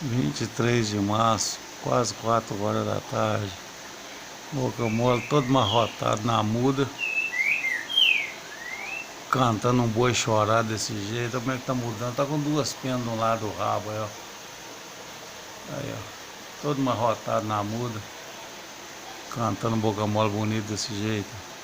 23 de março, quase 4 horas da tarde. Boca mole todo marrotado na muda, cantando um boi chorar desse jeito. Como é que tá mudando? Tá com duas penas de um lado do rabo aí, ó. Aí, ó. Todo marrotado na muda, cantando boca mole bonito desse jeito.